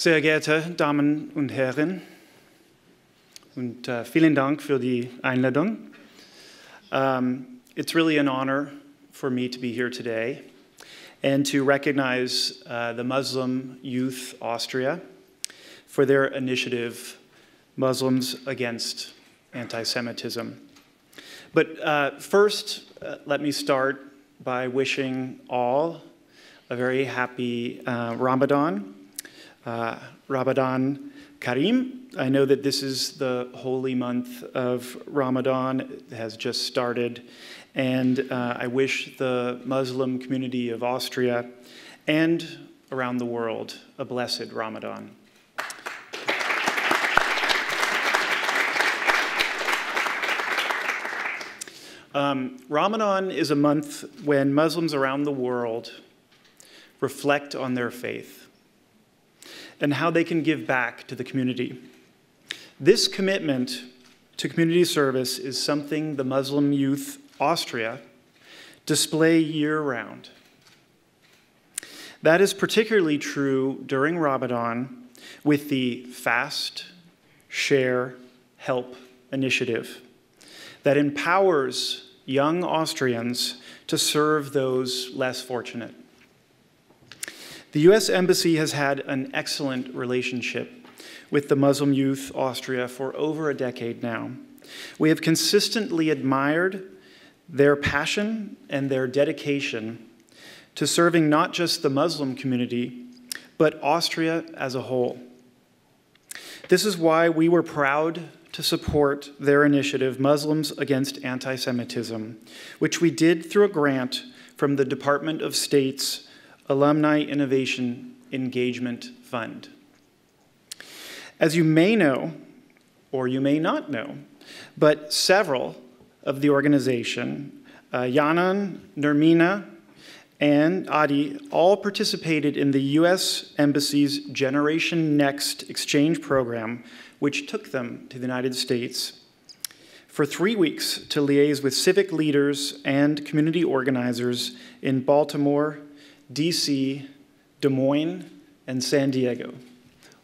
Sehr geehrte Damen und Herren, und vielen Dank für die Einladung. It's really an honor for me to be here today and to recognize the Muslim Youth Austria for their initiative, Muslims Against Anti-Semitism. But first, let me start by wishing all a very happy Ramadan. Ramadan Kareem. I know that this is the holy month of Ramadan. It has just started. And I wish the Muslim community of Austria and around the world a blessed Ramadan. Ramadan is a month when Muslims around the world reflect on their faith and how they can give back to the community. This commitment to community service is something the Muslim Youth Austria display year-round. That is particularly true during Ramadan with the Fast, Share, Help initiative that empowers young Austrians to serve those less fortunate. The U.S. Embassy has had an excellent relationship with the Muslim Youth Austria for over a decade now. We have consistently admired their passion and their dedication to serving not just the Muslim community, but Austria as a whole. This is why we were proud to support their initiative, Muslims Against Anti-Semitism, which we did through a grant from the Department of State's Alumni Innovation Engagement Fund. As you may know, or you may not know, but several of the organization, Yanan, Nermina, and Adi, all participated in the U.S. Embassy's Generation Next exchange program, which took them to the United States for 3 weeks to liaise with civic leaders and community organizers in Baltimore, DC, Des Moines, and San Diego.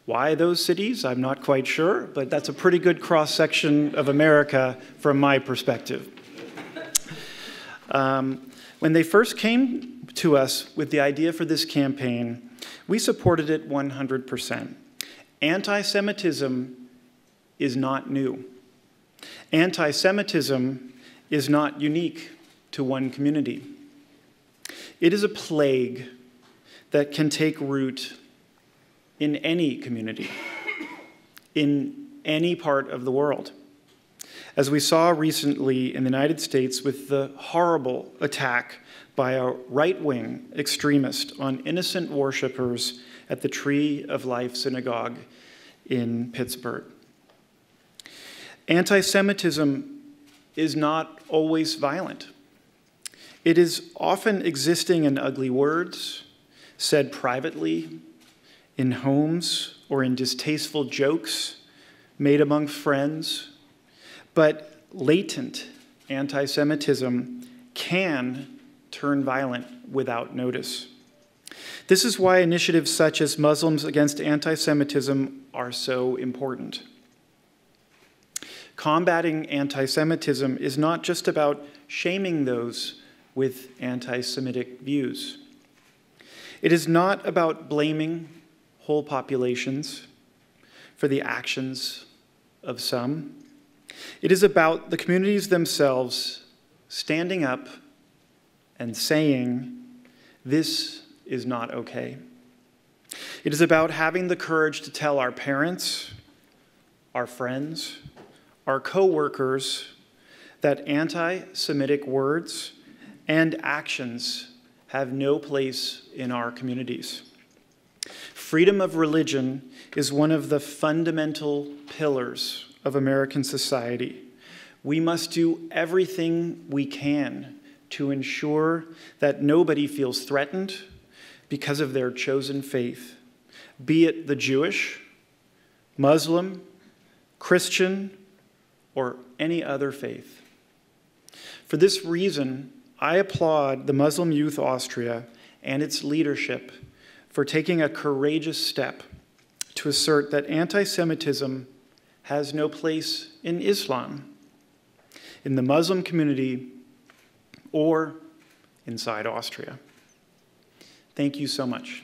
Why those cities? I'm not quite sure, but that's a pretty good cross-section of America from my perspective. When they first came to us with the idea for this campaign, we supported it 100%. Anti-Semitism is not new. Anti-Semitism is not unique to one community. It is a plague that can take root in any community, in any part of the world. As we saw recently in the United States with the horrible attack by a right-wing extremist on innocent worshipers at the Tree of Life Synagogue in Pittsburgh. Anti-Semitism is not always violent. It is often existing in ugly words, said privately, in homes, or in distasteful jokes made among friends. But latent anti-Semitism can turn violent without notice. This is why initiatives such as Muslims Against Anti-Semitism are so important. Combating anti-Semitism is not just about shaming those with anti-Semitic views. It is not about blaming whole populations for the actions of some. It is about the communities themselves standing up and saying, this is not okay. It is about having the courage to tell our parents, our friends, our co-workers that anti-Semitic words and actions have no place in our communities. Freedom of religion is one of the fundamental pillars of American society. We must do everything we can to ensure that nobody feels threatened because of their chosen faith, be it the Jewish, Muslim, Christian, or any other faith. For this reason, I applaud the Muslim Youth Austria and its leadership for taking a courageous step to assert that anti-Semitism has no place in Islam, in the Muslim community, or inside Austria. Thank you so much.